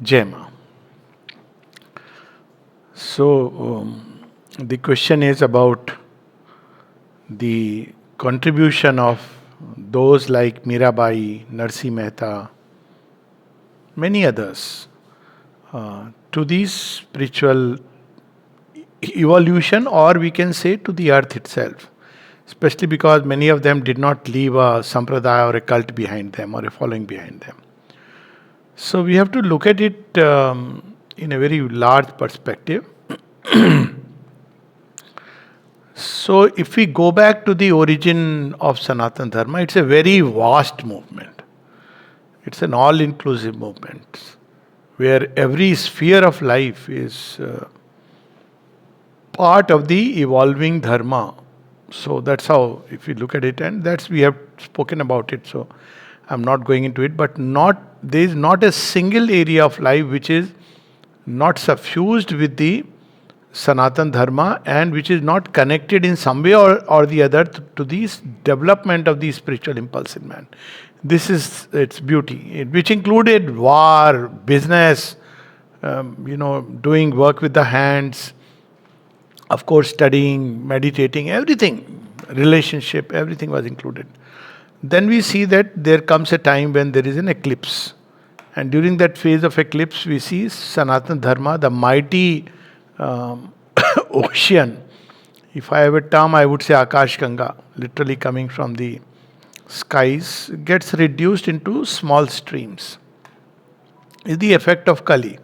Jai Ma. So, the question is about the contribution of those like Mirabai, Narsi Mehta, many others to the spiritual evolution, or we can say to the earth itself. Especially because many of them did not leave a sampradaya or a cult behind them or a following behind them. So we have to look at it in a very large perspective. So if we go back to the origin of Sanatan Dharma, it's a very vast movement. It's an all-inclusive movement where every sphere of life is part of the evolving dharma. So that's how, if you look at it, and that's we have spoken about it. So I'm not going into it, but there is not a single area of life which is not suffused with the Sanatan Dharma and which is not connected in some way or the other to the development of the spiritual impulse in man. This is its beauty, which included war, business, doing work with the hands, of course, studying, meditating, everything, relationship, everything was included. Then we see that there comes a time when there is an eclipse. And during that phase of eclipse, we see Sanatan Dharma, the mighty ocean. If I have a term, I would say Akash Ganga, literally coming from the skies, gets reduced into small streams. Is the effect of Kali.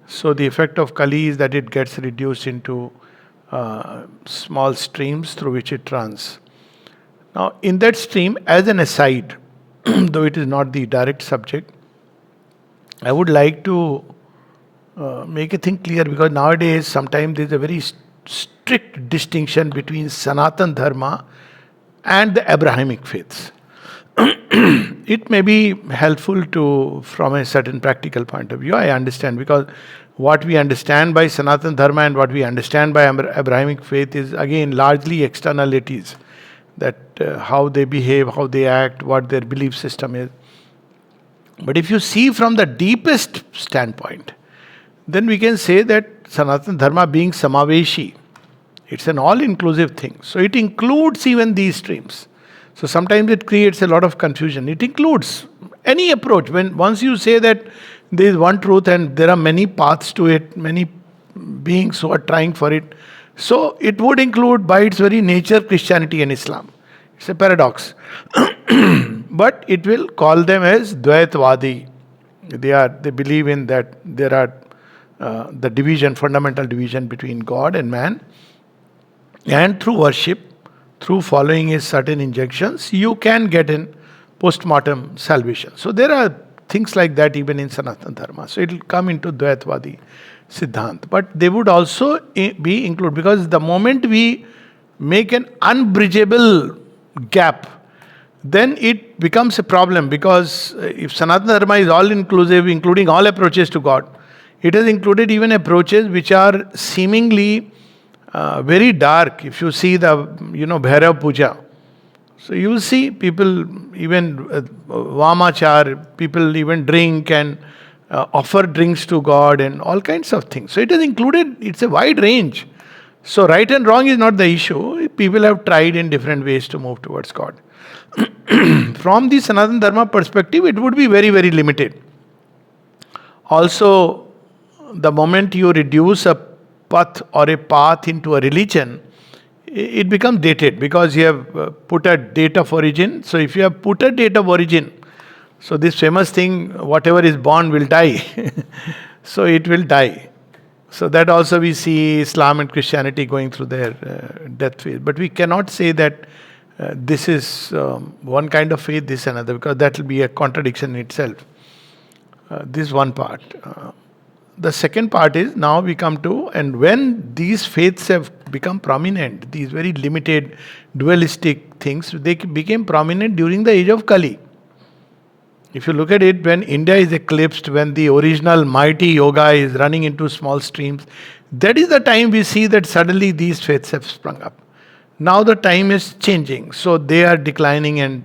So the effect of Kali is that it gets reduced into small streams through which it runs. Now, in that stream, as an aside, though it is not the direct subject, I would like to make a thing clear, because nowadays sometimes there is a very strict distinction between Sanatan Dharma and the Abrahamic faiths. It may be helpful to, from a certain practical point of view, I understand, because what we understand by Sanatan Dharma and what we understand by Abrahamic faith is again largely externalities, that how they behave, how they act, what their belief system is. But if you see from the deepest standpoint, then we can say that Sanatan Dharma being Samaveshi, it's an all-inclusive thing. So it includes even these streams. So sometimes it creates a lot of confusion. It includes any approach. Once you say that there is one truth and there are many paths to it, many beings who are trying for it, so it would include by its very nature Christianity and Islam. It's a paradox. But it will call them as Dvaitvadi. They believe in that there are the division, fundamental division between God and man. And through worship, through following his certain injunctions, you can get in post-mortem salvation. So there are things like that even in Sanatan Dharma. So it will come into Dvaitvadi Siddhant. But they would also be included, because the moment we make an unbridgeable gap, then it becomes a problem, because if Sanatana Dharma is all inclusive, including all approaches to God, it has included even approaches which are seemingly very dark. If you see the, Bhairav Puja, so you will see people even Vamachar, people even drink and offer drinks to God and all kinds of things. So it is included, it's a wide range. So right and wrong is not the issue. People have tried in different ways to move towards God. From the Sanatana Dharma perspective, it would be very, very limited. Also, the moment you reduce a path or a path into a religion, it becomes dated, because you have put a date of origin. So if you have put a date of origin, so this famous thing, whatever is born will die. So it will die. So that also we see Islam and Christianity going through their death phase. But we cannot say that this is one kind of faith, this another, because that will be a contradiction in itself. This is one part. The second part is, now we come to, and when these faiths have become prominent, these very limited dualistic things, they became prominent during the age of Kali. If you look at it, when India is eclipsed, when the original mighty yoga is running into small streams, that is the time we see that suddenly these faiths have sprung up. Now the time is changing, so they are declining, and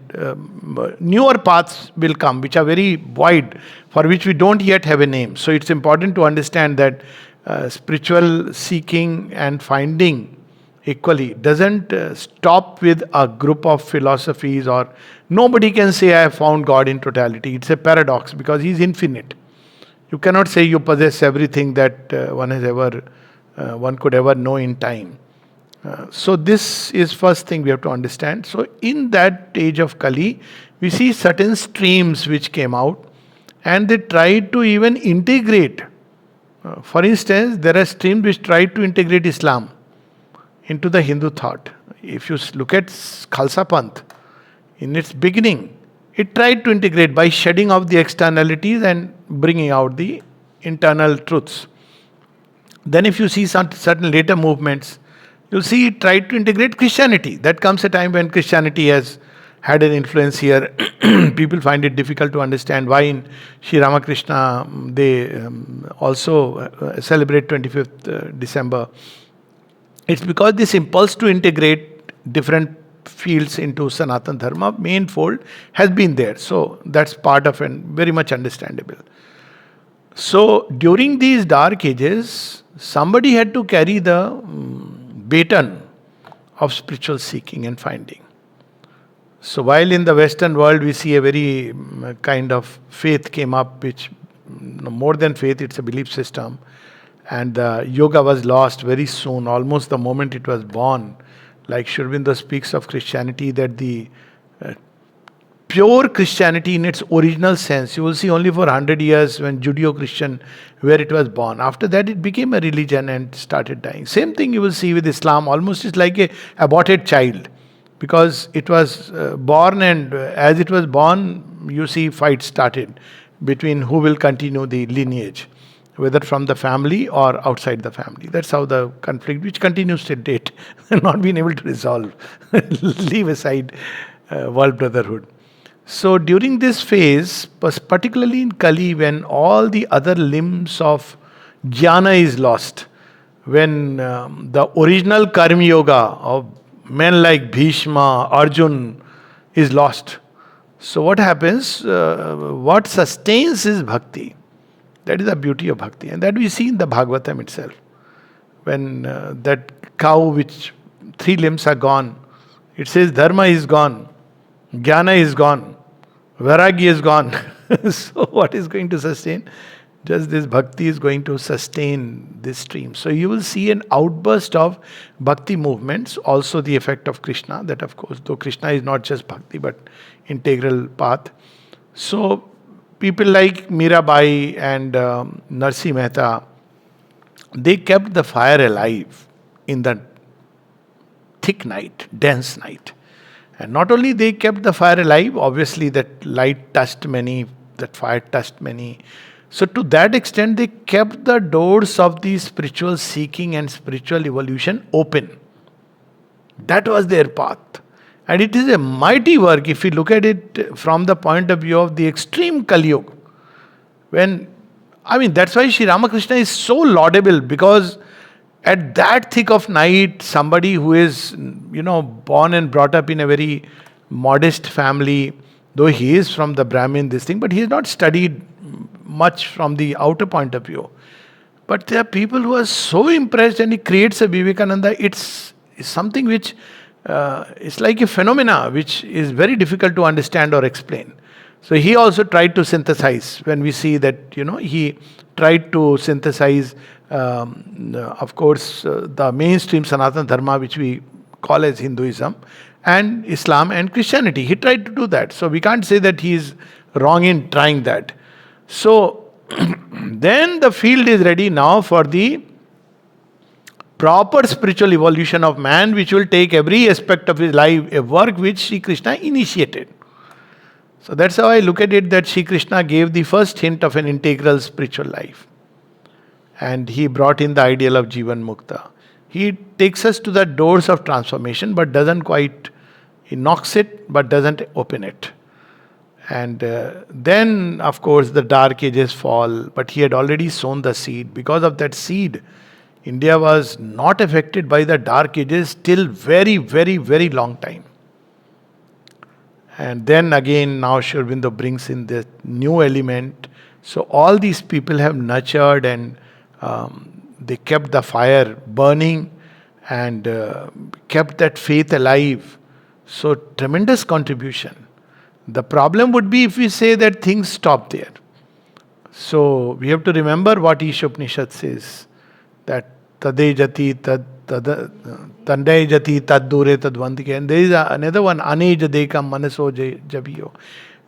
newer paths will come, which are very wide. for which we don't yet have a name. So it's important to understand that spiritual seeking and finding equally doesn't stop with a group of philosophies, or nobody can say I have found God in totality. It's a paradox because He is infinite. You cannot say you possess everything that one could ever know in time. So this is first thing we have to understand. So in that age of Kali, we see certain streams which came out, and they tried to even integrate. For instance, there are streams which tried to integrate Islam into the Hindu thought. If you look at Khalsa Panth, in its beginning, it tried to integrate by shedding off the externalities and bringing out the internal truths. Then if you see some certain later movements, you'll see it tried to integrate Christianity. That comes a time when Christianity has had an influence here. People find it difficult to understand why in Sri Ramakrishna they also celebrate 25th December. It's because this impulse to integrate different fields into Sanatan Dharma, main fold, has been there. So that's part of and very much understandable. So during these dark ages, somebody had to carry the baton of spiritual seeking and finding. So while in the Western world we see a very kind of faith came up, which more than faith, it's a belief system. And the yoga was lost very soon, almost the moment it was born. Like Sri Aurobindo speaks of Christianity, that the pure Christianity in its original sense, you will see only for 100 years when Judeo-Christian, where it was born. After that it became a religion and started dying. Same thing you will see with Islam, almost it's like a aborted child. Because it was born, and as it was born, you see fights started between who will continue the lineage, whether from the family or outside the family. That's how the conflict, which continues till date, not been able to resolve. Leave aside world brotherhood. So during this phase, particularly in Kali, when all the other limbs of jnana is lost, when the original karma yoga of men like Bhishma, Arjun is lost. So what happens? What sustains is bhakti. That is the beauty of bhakti. And that we see in the Bhagavatam itself. When that cow which 3 limbs are gone, it says dharma is gone, jnana is gone, vairagya is gone. So what is going to sustain? Just this bhakti is going to sustain this stream. So you will see an outburst of bhakti movements, also the effect of Krishna, that of course, though Krishna is not just bhakti but integral path. So people like Mirabai and Narsi Mehta, they kept the fire alive in the thick night, dense night. And not only they kept the fire alive, obviously that light touched many, that fire touched many. So to that extent, they kept the doors of the spiritual seeking and spiritual evolution open. That was their path. And it is a mighty work if you look at it from the point of view of the extreme Kali Yuga. That's why Sri Ramakrishna is so laudable, because at that thick of night, somebody who is, born and brought up in a very modest family, though he is from the Brahmin, but he has not studied much from the outer point of view. But there are people who are so impressed, and he creates a Vivekananda. It's something which is like a phenomena which is very difficult to understand or explain. So he also tried to synthesize. When we see that, he tried to synthesize, of course, the mainstream Sanatan Dharma, which we call as Hinduism, and Islam and Christianity. He tried to do that. So we can't say that he is wrong in trying that. So then the field is ready now for the proper spiritual evolution of man, which will take every aspect of his life, a work which Sri Krishna initiated. So that's how I look at it, that Sri Krishna gave the first hint of an integral spiritual life. And he brought in the ideal of Jivan Mukta. He takes us to the doors of transformation, but doesn't quite, he knocks it, but doesn't open it. And then, of course, the dark ages fall, but he had already sown the seed. Because of that seed, India was not affected by the dark ages till very, very, very long time. And then again, now Sri Aurobindo brings in this new element, So all these people have nurtured and they kept the fire burning and kept that faith alive. So tremendous contribution. The problem would be if we say that things stop there. So we have to remember what Ishopanishad says, that tade jati tandai jati tad dure tad vandike. And there is another one, anej dekam manaso jabiyo,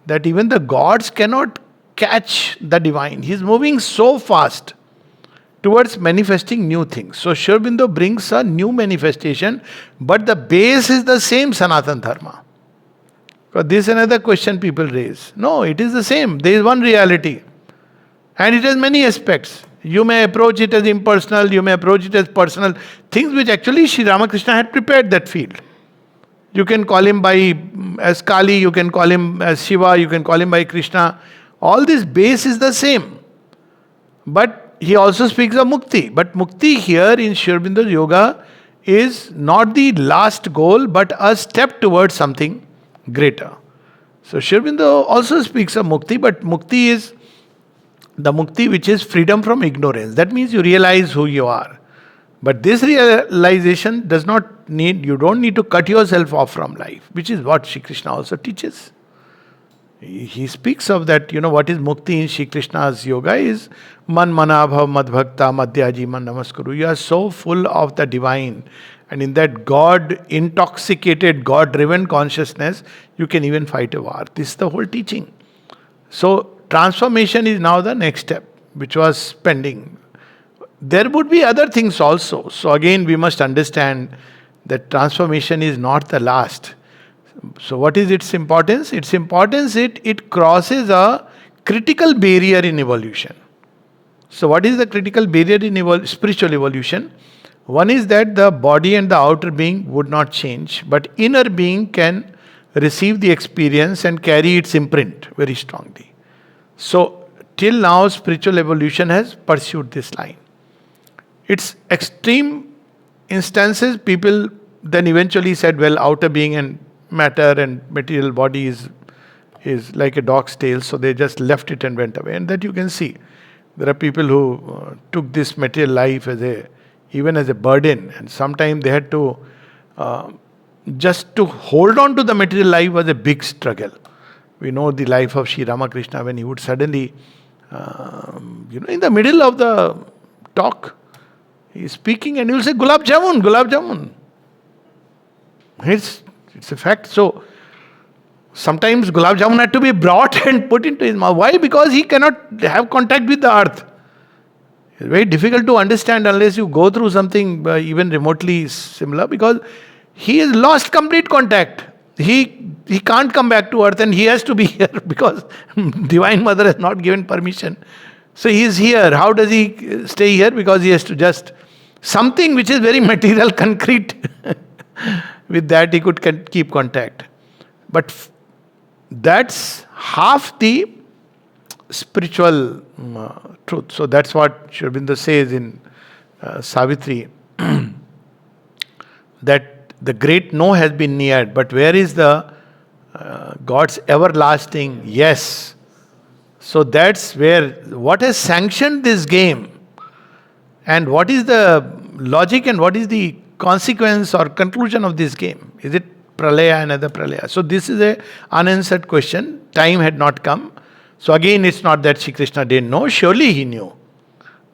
that even the gods cannot catch the divine. He is moving so fast towards manifesting new things. So Sri Aurobindo brings a new manifestation, but the base is the same Sanatan Dharma. Because this is another question people raise. No, it is the same. There is one reality. And it has many aspects. You may approach it as impersonal, you may approach it as personal. Things which actually Sri Ramakrishna had prepared that field. You can call him as Kali, you can call him as Shiva, you can call him by Krishna. All this base is the same. But he also speaks of mukti. But mukti here in Sri Aurobindo's yoga is not the last goal, but a step towards something greater. So Sri Aurobindo also speaks of mukti, but mukti is the mukti which is freedom from ignorance. That means you realize who you are. But this realization does not need, you don't need to cut yourself off from life, which is what Shri Krishna also teaches. He speaks of that, what is mukti in Shri Krishna's yoga is man manabhav madbhakta madhyaji man namaskuru. You are so full of the divine, and in that God intoxicated, God driven consciousness, you can even fight a war. This is the whole teaching. So transformation is now the next step, which was pending. There would be other things also. So again, we must understand that transformation is not the last. So what is its importance? Its importance, it crosses a critical barrier in evolution. So what is the critical barrier in spiritual evolution? One is that the body and the outer being would not change, but inner being can receive the experience and carry its imprint very strongly. So till now, spiritual evolution has pursued this line. Its extreme instances, people then eventually said, well, outer being and matter and material body is like a dog's tail, so they just left it and went away. And that you can see. There are people who took this material life even as a burden, and sometimes they had to just to hold on to the material life was a big struggle. We know the life of Sri Ramakrishna when he would suddenly, in the middle of the talk, he is speaking and he will say, Gulab Jamun, Gulab Jamun. It's a fact. So, sometimes Gulab Jamun had to be brought and put into his mouth. Why? Because he cannot have contact with the earth. It's very difficult to understand unless you go through something even remotely similar, because he has lost complete contact. He can't come back to earth and he has to be here because Divine Mother has not given permission. So he is here. How does he stay here? Because he has to just something which is very material, concrete. With that he could keep contact. But that's half the spiritual truth. So that's what Sri Aurobindo says in Savitri, that the great no has been neared, but where is the God's everlasting yes? So that's where, what has sanctioned this game, and what is the logic and what is the consequence or conclusion of this game? Is it pralaya, another pralaya? So this is a unanswered question. Time had not come. So again, it's not that Shri Krishna didn't know. Surely he knew.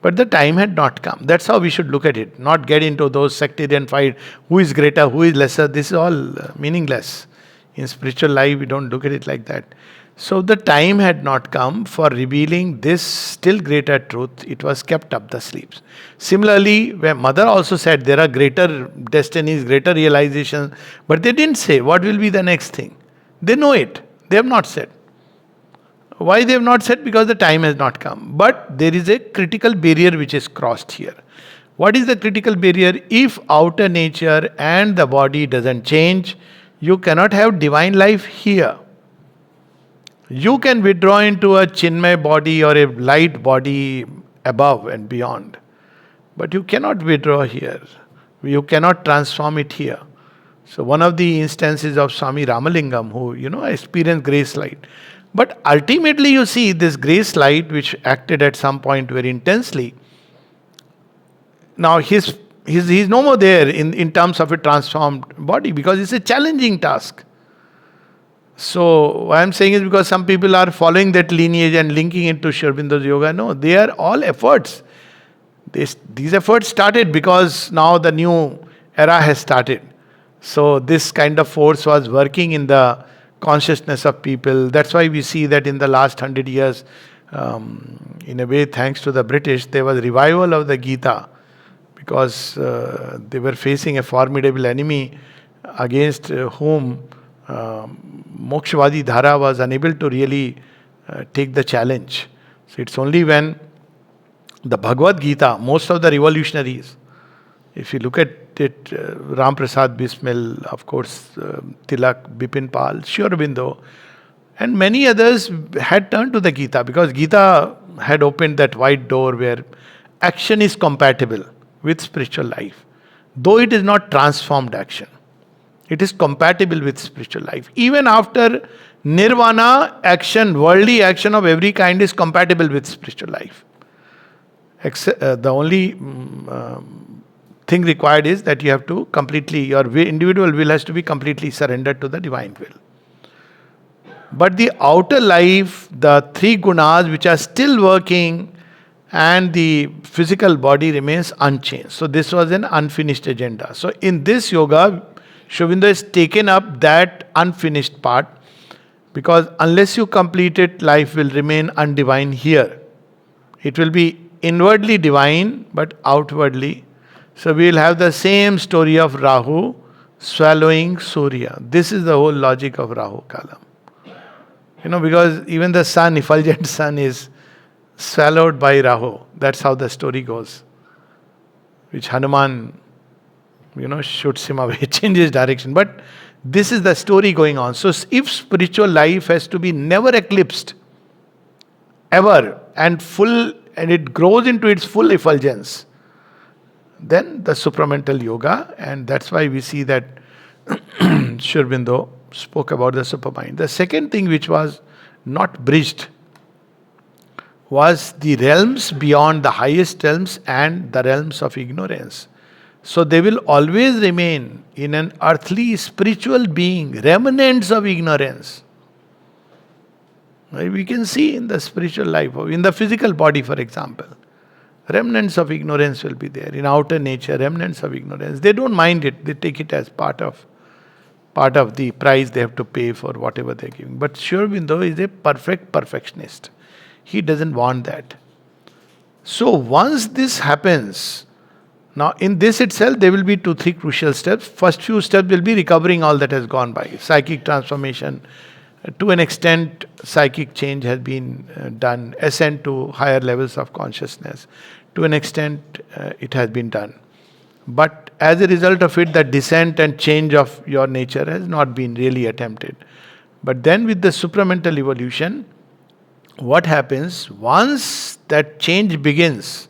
But the time had not come. That's how we should look at it. Not get into those sectarian fight. Who is greater, who is lesser. This is all meaningless. In spiritual life, we don't look at it like that. So the time had not come for revealing this still greater truth. It was kept up the sleeves. Similarly, where Mother also said there are greater destinies, greater realizations, but they didn't say what will be the next thing. They know it. They have not said. Why they have not said? Because the time has not come. But there is a critical barrier which is crossed here. What is the critical barrier? If outer nature and the body doesn't change, you cannot have divine life here. You can withdraw into a Chinmay body or a light body above and beyond. But you cannot withdraw here. You cannot transform it here. So one of the instances of Swami Ramalingam, who, experienced grace light. But ultimately, you see this grace light, which acted at some point very intensely. Now he's no more there in terms of a transformed body, because it's a challenging task. So what I'm saying is, because some people are following that lineage and linking it to Sri Aurobindo's yoga. No, they are all efforts. These efforts started because now the new era has started. So this kind of force was working in the consciousness of people. That's why we see that in the last 100 years, in a way, thanks to the British, there was revival of the Gita, because they were facing a formidable enemy against whom Mokshvadi Dhara was unable to really take the challenge. So it's only when the Bhagavad Gita, most of the revolutionaries, if you look at it, Ram Prasad Bismil, of course, Tilak, Bipin Pal, Sri Aurobindo, and many others had turned to the Gita, because Gita had opened that wide door where action is compatible with spiritual life. Though it is not transformed action, it is compatible with spiritual life. Even after nirvana, action, worldly action of every kind is compatible with spiritual life. The only thing required is that you have to completely, your individual will has to be completely surrendered to the divine will. But the outer life, the three gunas which are still working, and the physical body remains unchanged. So this was an unfinished agenda. So in this yoga, Sri Aurobindo has taken up that unfinished part, because unless you complete it, life will remain undivine here. It will be inwardly divine, but outwardly. So we will have the same story of Rahu swallowing Surya. This is the whole logic of Rahu Kalam. Because even the sun, effulgent sun, is swallowed by Rahu. That's how the story goes. Which Hanuman, shoots him away, changes direction. But this is the story going on. So if spiritual life has to be never eclipsed, ever, and full, and it grows into its full effulgence, then the supramental yoga, and that's why we see that Sri Aurobindo spoke about the supermind. The second thing which was not bridged was the realms beyond the highest realms and the realms of ignorance. So they will always remain in an earthly spiritual being, remnants of ignorance. We can see in the spiritual life, in the physical body, for example, remnants of ignorance will be there. In outer nature, remnants of ignorance. They don't mind it. They take it as part of the price they have to pay for whatever they're giving. But Sri Aurobindo is a perfect perfectionist. He doesn't want that. So once this happens, now in this itself there will be 2-3 crucial steps. First few steps will be recovering all that has gone by. Psychic transformation. To an extent, psychic change has been done. Ascent to higher levels of consciousness. To an extent, it has been done. But as a result of it, the descent and change of your nature has not been really attempted. But then with the supramental evolution, what happens once that change begins,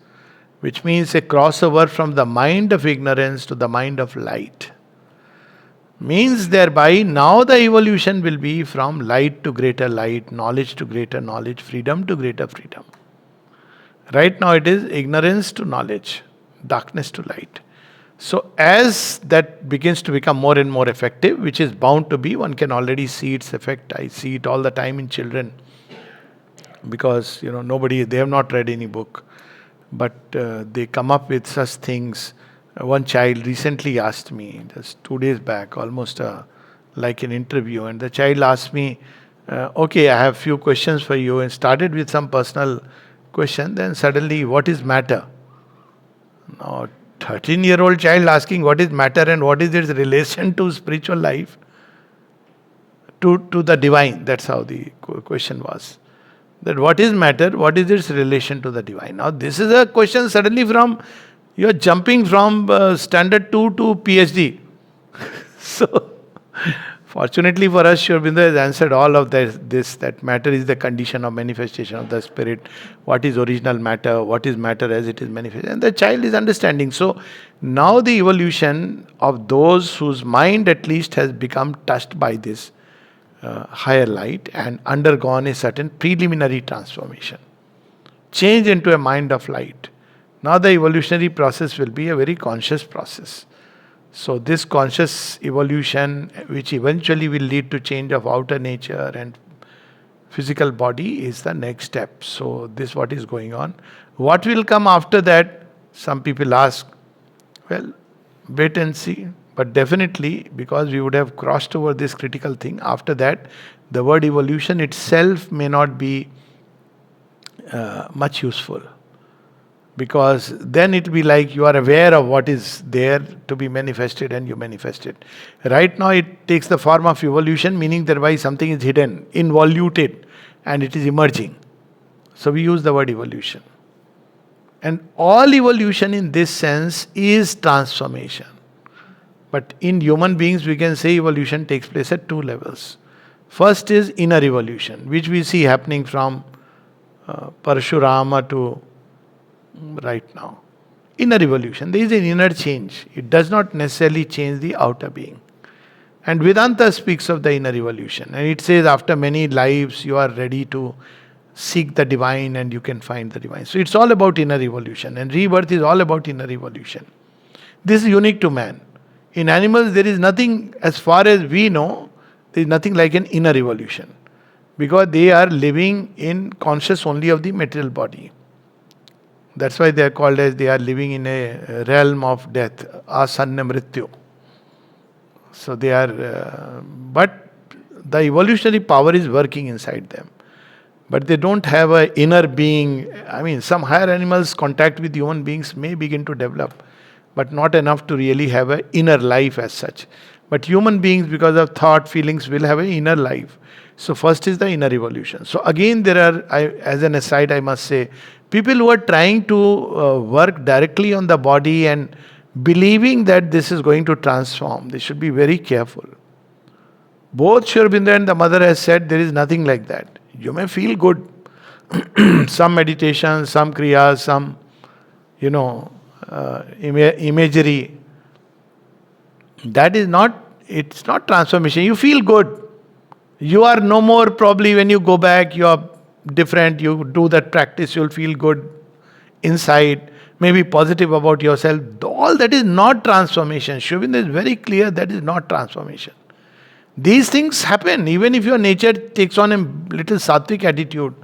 which means a crossover from the mind of ignorance to the mind of light, means thereby now the evolution will be from light to greater light, knowledge to greater knowledge, freedom to greater freedom. Right now it is ignorance to knowledge, darkness to light. So as that begins to become more and more effective, which is bound to be, one can already see its effect. I see it all the time in children, because they have not read any book, but they come up with such things. One child recently asked me, just 2 days back, almost like an interview, and the child asked me, okay, I have few questions for you, and started with some personal question. Then suddenly, what is matter? Now, 13-year-old child asking what is matter and what is its relation to spiritual life, to the divine. That's how the question was. That what is matter, what is its relation to the divine? Now, this is a question suddenly from, you're jumping from standard 2 to PhD. So, fortunately for us, Sri Aurobindo has answered all of this, that matter is the condition of manifestation of the spirit. What is original matter? What is matter as it is manifested? And the child is understanding. So, now the evolution of those whose mind at least has become touched by this higher light and undergone a certain preliminary transformation. Change into a mind of light. Now the evolutionary process will be a very conscious process. So this conscious evolution, which eventually will lead to change of outer nature and physical body, is the next step. So this what is going on. What will come after that? Some people ask. Well, wait and see. But definitely, because we would have crossed over this critical thing, after that, the word evolution itself may not be much useful. Because then it will be like you are aware of what is there to be manifested and you manifest it. Right now it takes the form of evolution, meaning thereby something is hidden, involuted, and it is emerging. So we use the word evolution. And all evolution in this sense is transformation. But in human beings we can say evolution takes place at two levels. First is inner evolution, which we see happening from Parashurama to right now. Inner evolution, there is an inner change. It does not necessarily change the outer being. And Vedanta speaks of the inner evolution. And it says after many lives you are ready to seek the divine and you can find the divine. So it's all about inner evolution. And rebirth is all about inner evolution. This is unique to man. In animals there is nothing, as far as we know, there is nothing like an inner evolution. Because they are living in conscious only of the material body. That's why they are called as they are living in a realm of death, asanna mrityu. So they are, but the evolutionary power is working inside them. But they don't have an inner being. I mean, some higher animals contact with human beings may begin to develop, but not enough to really have an inner life as such. But human beings, because of thought, feelings, will have an inner life. So first is the inner evolution. So again, there are, as an aside, I must say, people who are trying to work directly on the body and believing that this is going to transform, they should be very careful. Both Sri Aurobindo and the mother has said there is nothing like that. You may feel good. Some meditation, some kriyas, some, imagery. That is not, it's not transformation. You feel good. You are no more, probably when you go back, you are different. You do that practice, you'll feel good inside, maybe positive about yourself. All that is not transformation. Sri Aurobindo is very clear that is not transformation. These things happen. Even if your nature takes on a little sattvic attitude,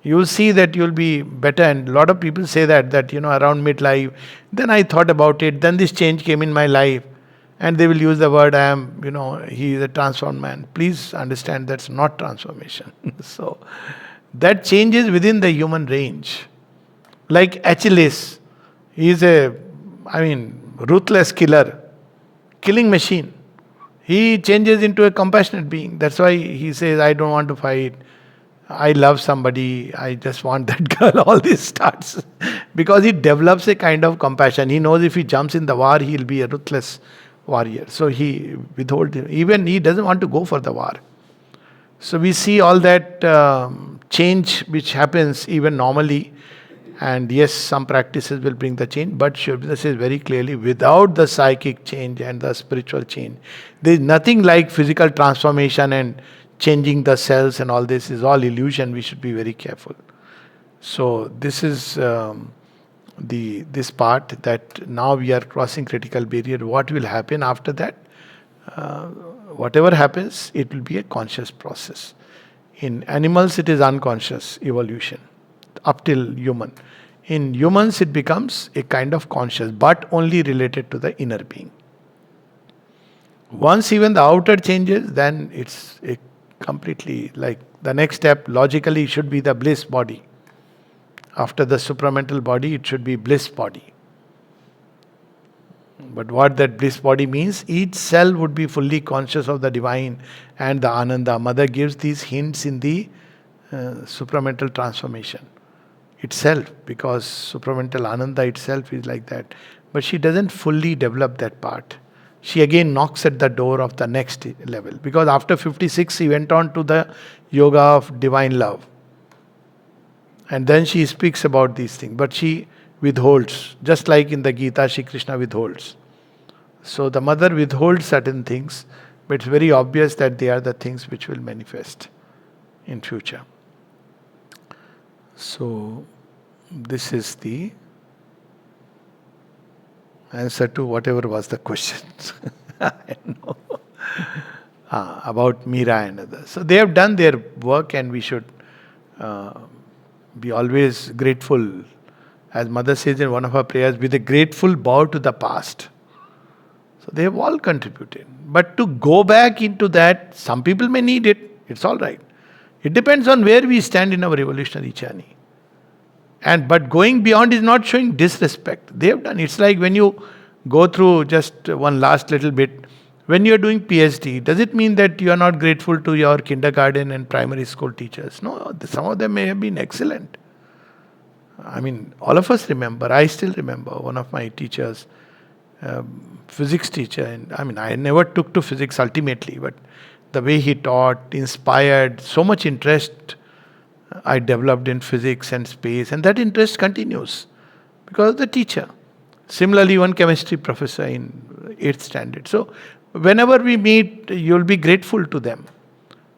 you will see that you will be better. And a lot of people say that around midlife, then I thought about it, then this change came in my life. And they will use the word, he is a transformed man. Please understand that's not transformation. So, that change is within the human range. Like Achilles, he is ruthless killer, killing machine. He changes into a compassionate being. That's why he says, I don't want to fight. I love somebody. I just want that girl. All this starts. Because he develops a kind of compassion. He knows if he jumps in the war, he'll be a ruthless warrior. So he withholds. Even he doesn't want to go for the war. So we see all that change which happens even normally. And yes, some practices will bring the change, but Sri Aurobindo says very clearly, without the psychic change and the spiritual change, there is nothing like physical transformation and changing the cells, and all this is all illusion. We should be very careful. So this is this part that now we are crossing critical barrier. What will happen after that? Whatever happens, it will be a conscious process. In animals, it is unconscious evolution, up till human. In humans, it becomes a kind of conscious, but only related to the inner being. Once even the outer changes, then it's a completely, like the next step logically should be the bliss body. After the supramental body, it should be bliss body. But what that bliss body means, each cell would be fully conscious of the divine and the Ananda. Mother gives these hints in the supramental transformation itself, because supramental Ananda itself is like that. But she doesn't fully develop that part. She again knocks at the door of the next level. Because after 56, she went on to the yoga of divine love. And then she speaks about these things. But she withholds. Just like in the Gita, Shri Krishna withholds. So the mother withholds certain things but it's very obvious that they are the things which will manifest in future. So, this is the answer to whatever was the question. I know. About Meera and others. So they have done their work, and we should be always grateful. As Mother says in one of her prayers, with a grateful bow to the past. So they have all contributed. But to go back into that, some people may need it. It's all right. It depends on where we stand in our evolutionary journey. But going beyond is not showing disrespect. They have done. It's like when you go through, just one last little bit, when you are doing PhD, does it mean that you are not grateful to your kindergarten and primary school teachers? No, some of them may have been excellent. I mean, all of us remember. I still remember one of my teachers, physics teacher. And I mean, I never took to physics ultimately, but the way he taught inspired so much interest. I developed in physics and space, and that interest continues because of the teacher. Similarly, one chemistry professor in 8th standard. So, whenever we meet, you'll be grateful to them.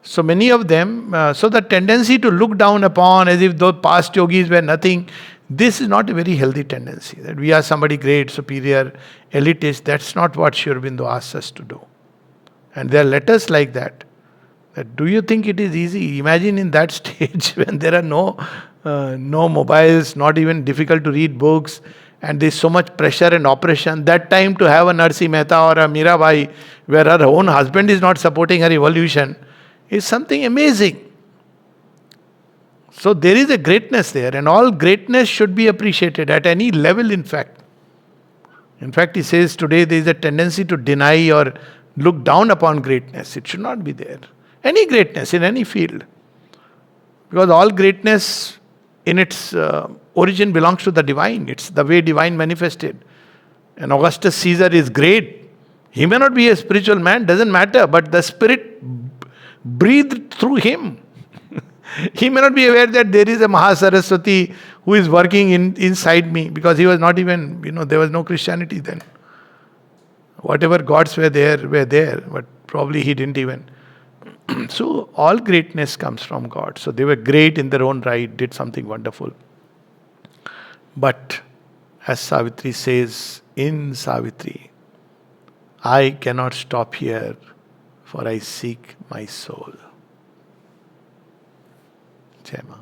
So many of them, so the tendency to look down upon as if those past yogis were nothing, this is not a very healthy tendency. That we are somebody great, superior, elitist. That's not what Sri Aurobindo asks us to do. And there are letters like that. Do you think it is easy? Imagine in that stage when there are no mobiles, not even difficult to read books, and there's so much pressure and oppression. That time to have a Narsi Mehta or a Mirabai, where her own husband is not supporting her evolution, is something amazing. So there is a greatness there, and all greatness should be appreciated at any level, in fact. In fact, he says today there is a tendency to deny or look down upon greatness. It should not be there. Any greatness in any field. Because all greatness in its origin belongs to the divine. It's the way divine manifested. And Augustus Caesar is great. He may not be a spiritual man, doesn't matter, but the spirit breathed through him. He may not be aware that there is a Mahasaraswati who is working inside me, because he was not even, there was no Christianity then. Whatever gods were there, but probably he didn't even. So all greatness comes from God. So they were great in their own right, did something wonderful. But as Savitri says in Savitri, I cannot stop here, for I seek my soul. Jai Ma.